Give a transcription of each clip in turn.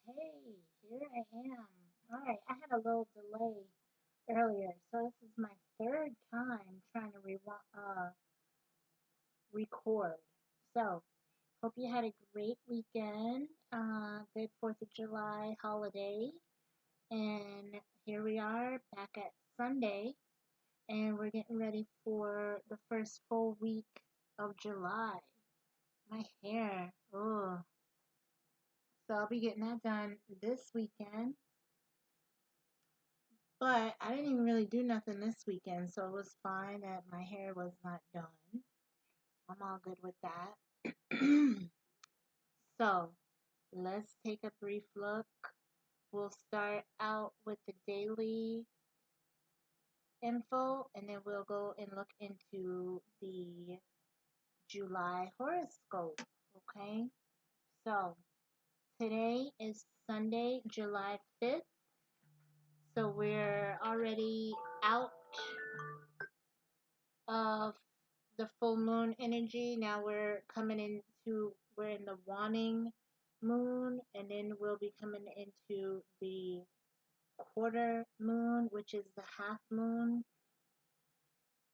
Hey, here I am. All right, I had a little delay earlier, so this is my third time trying to record. So, hope you had a great weekend. Good 4th of July holiday. And here we are back at Sunday, and we're getting ready for the first full week of July. My hair, oh. So I'll be getting that done this weekend. But I didn't even really do nothing this weekend, so it was fine that my hair was not done. I'm all good with that. So let's take a brief look. We'll start out with the daily info, and then we'll go and look into the July horoscope. Okay? So today is Sunday, July 5th. So we're already out of the full moon energy. Now we're in the waning moon, and then we'll be coming into the quarter moon, which is the half moon.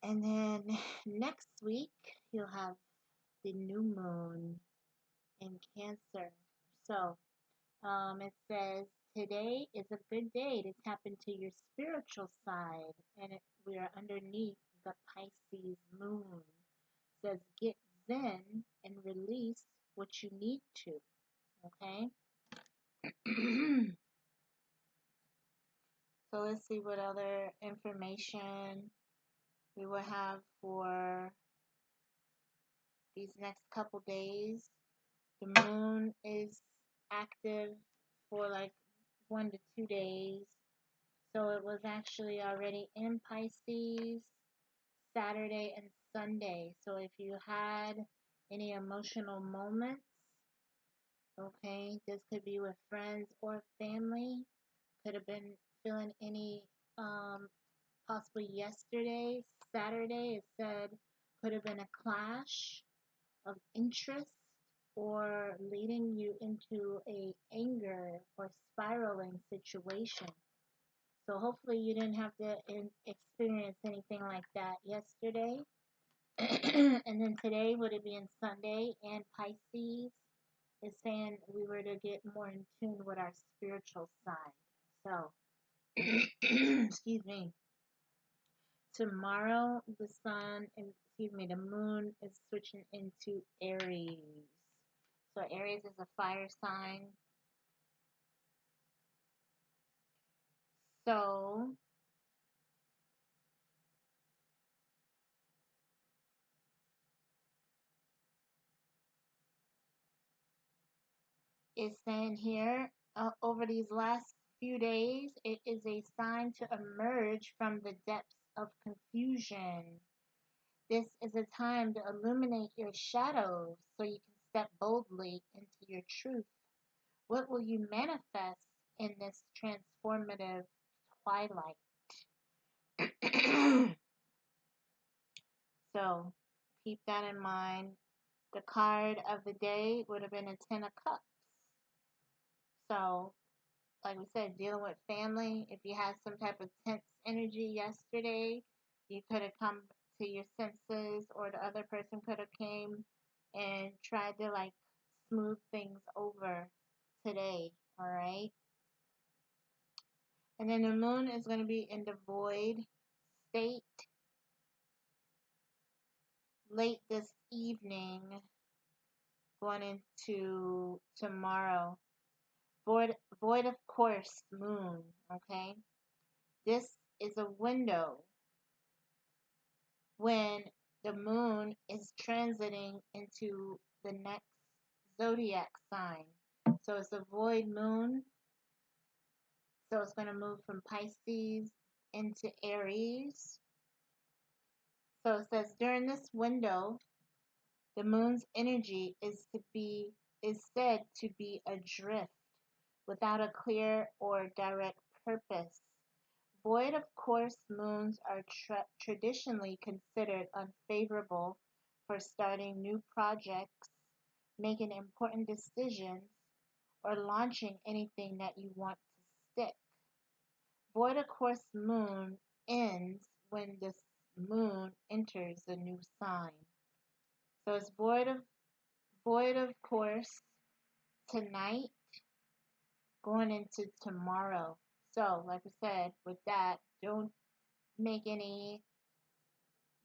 And then next week, you'll have the new moon in Cancer. So it says today is a good day to tap into your spiritual side, and we are underneath the Pisces moon. It says get zen and release what you need to. Okay. So let's see what other information we will have for these next couple days. The moon is active for like 1 to 2 days. So it was actually already in Pisces Saturday and Sunday. So if you had any emotional moments, okay, this could be with friends or family. Could have been feeling any, possibly yesterday, Saturday, it said could have been a clash of interest or leading you into a anger or spiraling situation. So hopefully you didn't have to experience anything like that yesterday. And then today, would it be in Sunday and Pisces, is saying we were to get more in tune with our spiritual side. So, excuse me. Tomorrow, the moon is switching into Aries. So Aries is a fire sign. So it's saying here, over these last few days, it is a sign to emerge from the depths of confusion. This is a time to illuminate your shadows so you can step boldly into your truth. What will you manifest in this transformative twilight? So keep that in mind. The card of the day would have been a Ten of Cups. So, like we said, dealing with family. If you had some type of tense energy yesterday, you could have come to your senses, or the other person could have came and tried to like smooth things over today. All right. And then the moon is going to be in the void state late this evening, going into tomorrow. Void of course moon. Okay. This is a window when the moon is transiting into the next zodiac sign. So it's a void moon. So it's going to move from Pisces into Aries. So it says during this window, the moon's energy is said to be adrift without a clear or direct purpose. Void of course moons are traditionally considered unfavorable for starting new projects, making important decisions, or launching anything that you want to stick. Void of course moon ends when the moon enters a new sign. So it's void of course tonight going into tomorrow. So like I said, with that, don't make any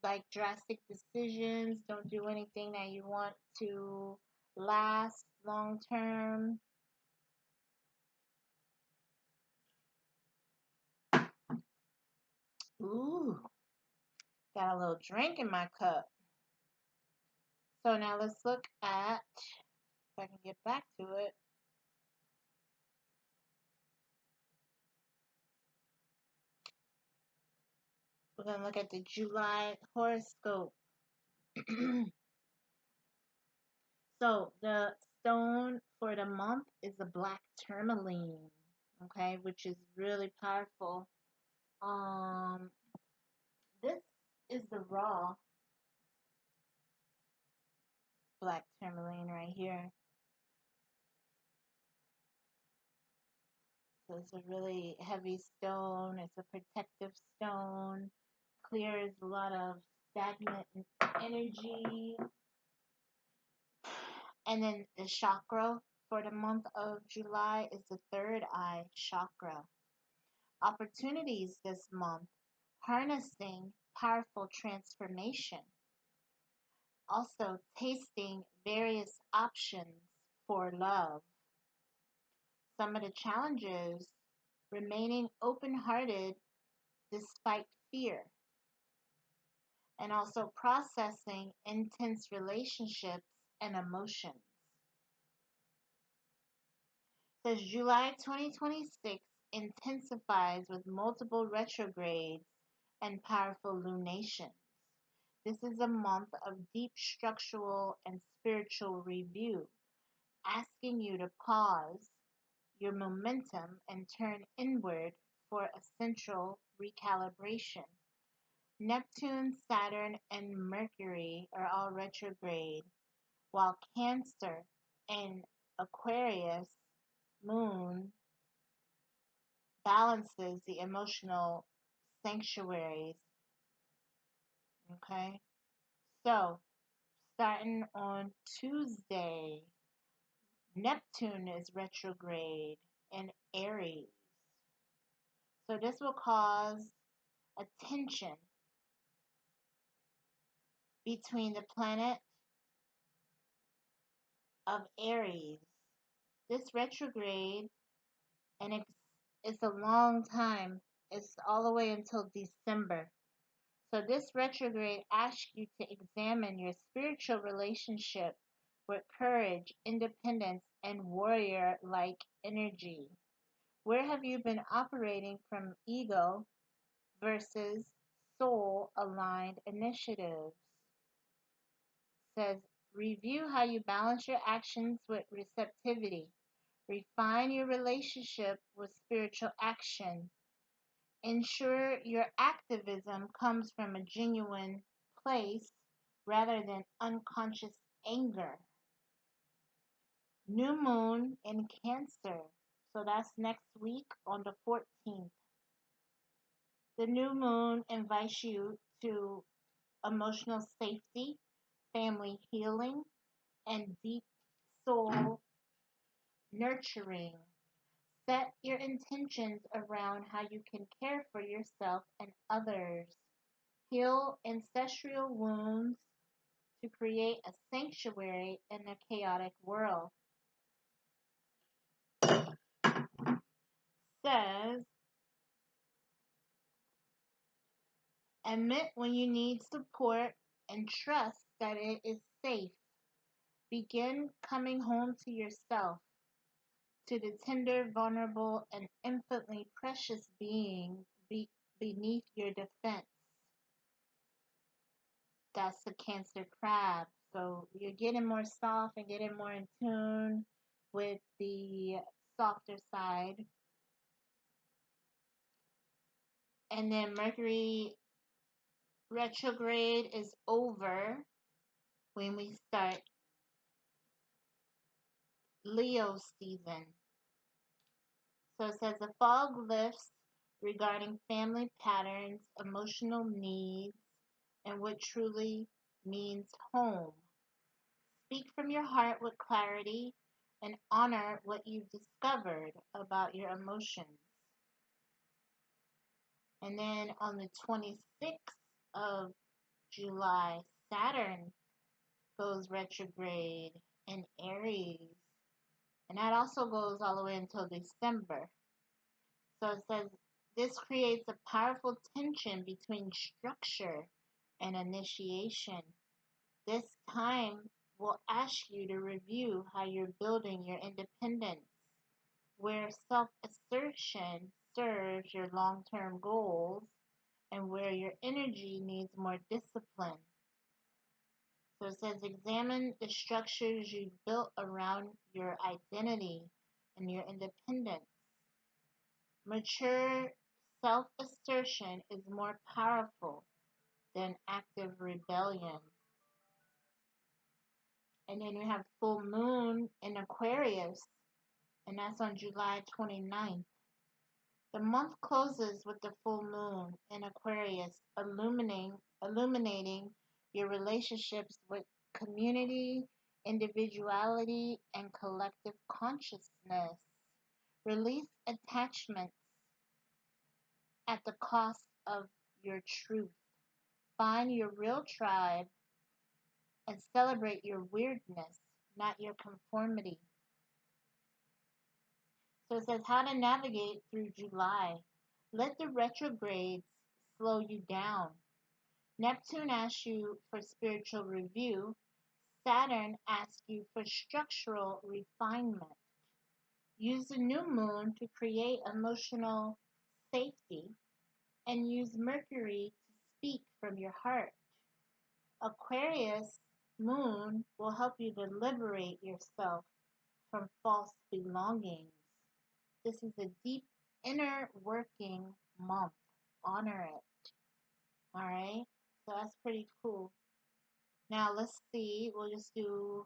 like drastic decisions. Don't do anything that you want to last long term. Ooh, got a little drink in my cup. So now let's look at, if I can get back to it. We're going to look at the July horoscope. So the stone for the month is the black tourmaline, okay, which is really powerful. This is the raw black tourmaline right here. So it's a really heavy stone. It's a protective stone. Clears a lot of stagnant energy. And then the chakra for the month of July is the third eye chakra. Opportunities this month, harnessing powerful transformation. Also tasting various options for love. Some of the challenges, remaining open-hearted despite fear, and also processing intense relationships and emotions. Says July 2026 intensifies with multiple retrogrades and powerful lunations. This is a month of deep structural and spiritual review, asking you to pause your momentum and turn inward for essential recalibration. Neptune, Saturn, and Mercury are all retrograde, while Cancer and Aquarius moon balances the emotional sanctuaries. Okay, so starting on Tuesday, Neptune is retrograde in Aries. So this will cause a tension between the planet of Aries. This retrograde, and it's a long time. It's all the way until December. So this retrograde asks you to examine your spiritual relationship with courage, independence, and warrior-like energy. Where have you been operating from ego versus soul-aligned initiatives? Says, review how you balance your actions with receptivity. Refine your relationship with spiritual action. Ensure your activism comes from a genuine place rather than unconscious anger. New moon in Cancer. So that's next week on the 14th. The new moon invites you to emotional safety, family healing, and deep soul nurturing. Set your intentions around how you can care for yourself and others. Heal ancestral wounds to create a sanctuary in a chaotic world. Says, admit when you need support and trust that it is safe. Begin coming home to yourself, to the tender, vulnerable, and infinitely precious being beneath your defense. That's the Cancer crab. So you're getting more soft and getting more in tune with the softer side. And then Mercury retrograde is over when we start Leo season. So it says the fog lifts regarding family patterns, emotional needs, and what truly means home. Speak from your heart with clarity and honor what you've discovered about your emotions. And then on the 26th of July, Saturn goes retrograde in Aries. And that also goes all the way until December. So it says this creates a powerful tension between structure and initiation. This time will ask you to review how you're building your independence, where self assertion serves your long term goals, and where your energy needs more discipline. So it says examine the structures you've built around your identity and your independence. Mature self assertion is more powerful than active rebellion. And then you have full moon in Aquarius, and that's on July 29th. The month closes with the full moon in Aquarius, illuminating your relationships with community, individuality, and collective consciousness. Release attachments at the cost of your truth. Find your real tribe and celebrate your weirdness, not your conformity. So it says how to navigate through July. Let the retrogrades slow you down. Neptune asks you for spiritual review. Saturn asks you for structural refinement. Use the new moon to create emotional safety and use Mercury to speak from your heart. Aquarius moon will help you to liberate yourself from false belongings. This is a deep inner working month. Honor it. All right. So that's pretty cool. Now let's see. We'll just do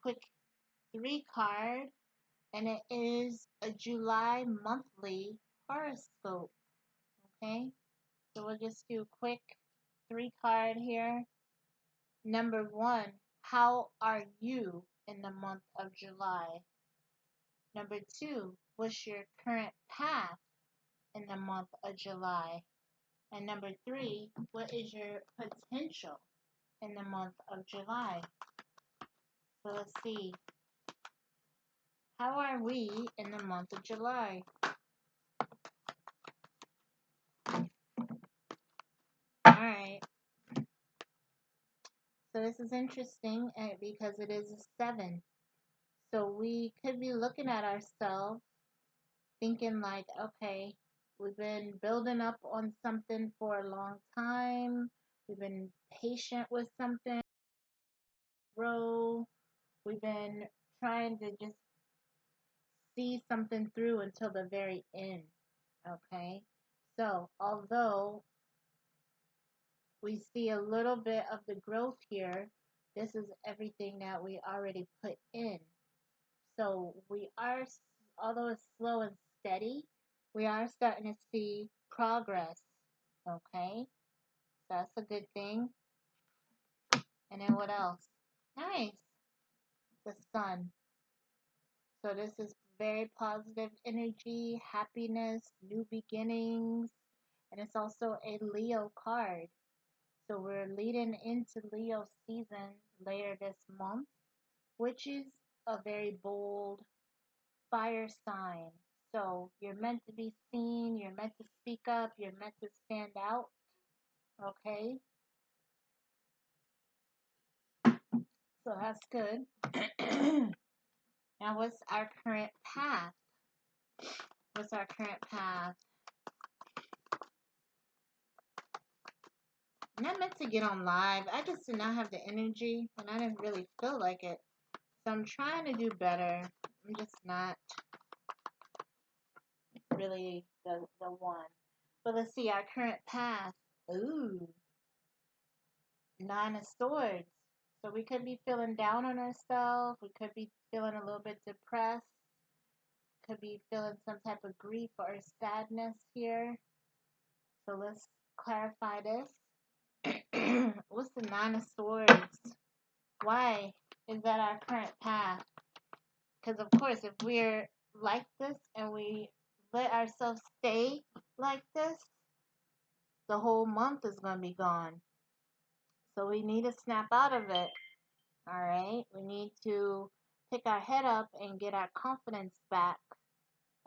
quick 3 card, and it is a July monthly horoscope. Okay. So we'll just do quick 3 card here. Number 1, how are you in the month of July? Number 2, what's your current path in the month of July? And number 3, what is your potential in the month of July? So let's see. How are we in the month of July? Alright. So this is interesting because it is a 7. So we could be looking at ourselves thinking like, okay, we've been building up on something for a long time. We've been patient with something, grow. We've been trying to just see something through until the very end. Okay? So, although we see a little bit of the growth here, this is everything that we already put in. So, we are, although it's slow and steady, we are starting to see progress. Okay? So, that's a good thing. And then what else? Nice. The sun. So this is very positive energy, happiness, new beginnings, and it's also a Leo card. So we're leading into Leo season later this month, which is a very bold fire sign. So you're meant to be seen, you're meant to speak up, you're meant to stand out. Okay? So that's good. Now what's our current path? What's our current path? I'm not meant to get on live. I just did not have the energy and I didn't really feel like it. So I'm trying to do better. I'm just not really the one. But let's see our current path. Ooh. 9 of Swords. So we could be feeling down on ourselves. We could be feeling a little bit depressed. Could be feeling some type of grief or sadness here. So let's clarify this. What's the Nine of Swords? Why is that our current path? Because, of course, if we're like this and we let ourselves stay like this, the whole month is going to be gone. So we need to snap out of it. All right? We need to pick our head up and get our confidence back.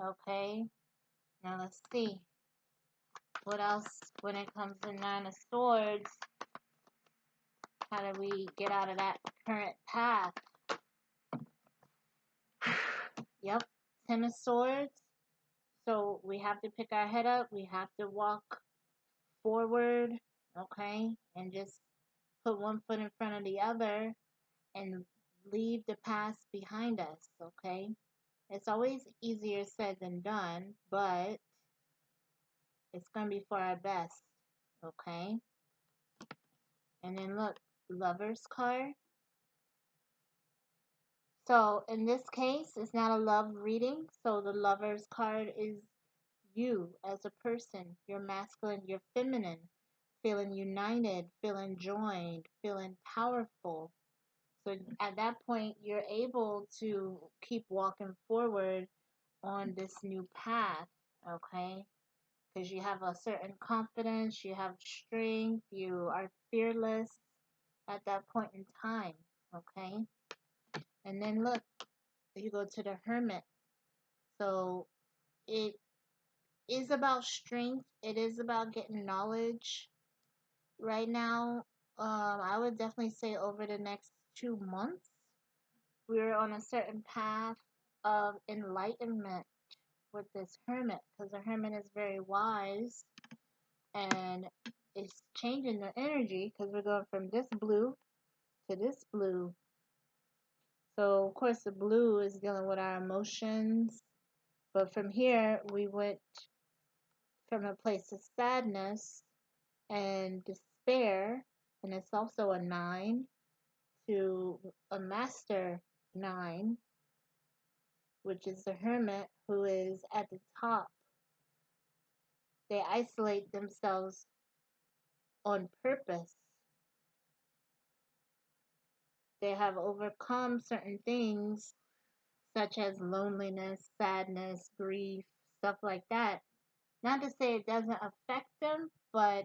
Okay? Now let's see. What else when it comes to Nine of Swords? How do we get out of that current path? Yep, Ten of Swords. So we have to pick our head up. We have to walk forward, okay? And just put one foot in front of the other and leave the past behind us, okay? It's always easier said than done, but it's going to be for our best, okay? And then look, Lover's card. So in this case, it's not a love reading. So the Lover's card is you as a person. You're masculine, you're feminine, feeling united, feeling joined, feeling powerful. So at that point, you're able to keep walking forward on this new path, okay? Because you have a certain confidence, you have strength, you are fearless at that point in time, okay? And then look, you go to the Hermit. So it is about strength, it is about getting knowledge. Right now, I would definitely say over the next 2 months, we're on a certain path of enlightenment with this hermit, because the hermit is very wise and it's changing the energy because we're going from this blue to this blue. So of course the blue is dealing with our emotions, but from here we went from a place of sadness and despair, and it's also a 9, to a master 9, which is the hermit who is at the top. They isolate themselves on purpose. They have overcome certain things such as loneliness, sadness, grief, stuff like that. Not to say it doesn't affect them, but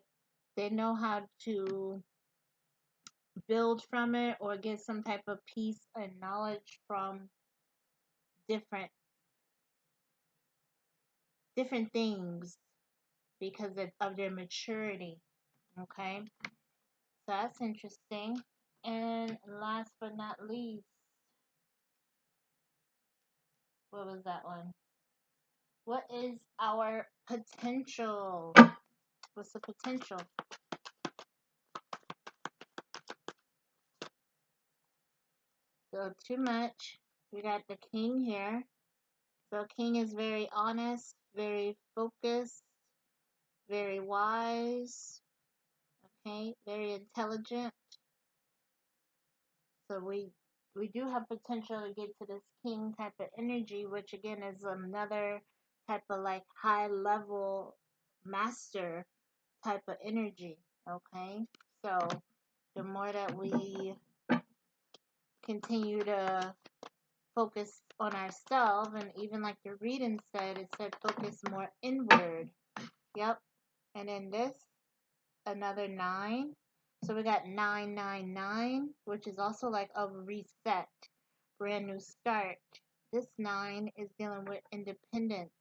they know how to build from it or get some type of peace and knowledge from different things because of their maturity. Okay, so that's interesting. And last but not least, what was that one? What is our potential? What's the potential? So too much. We got the king here. So king is very honest, very focused, very wise, okay, very intelligent. So we do have potential to get to this king type of energy, which again is another type of like high level master type of energy. Okay, so the more that we continue to focus on ourselves, and even like the reading said, it said focus more inward. Yep. And then this, another 9. So we got 999, which is also like a reset, brand new start. This 9 is dealing with independence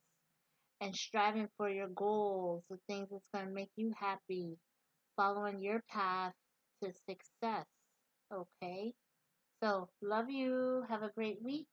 and striving for your goals, the things that's going to make you happy, following your path to success. Okay? So, love you. Have a great week.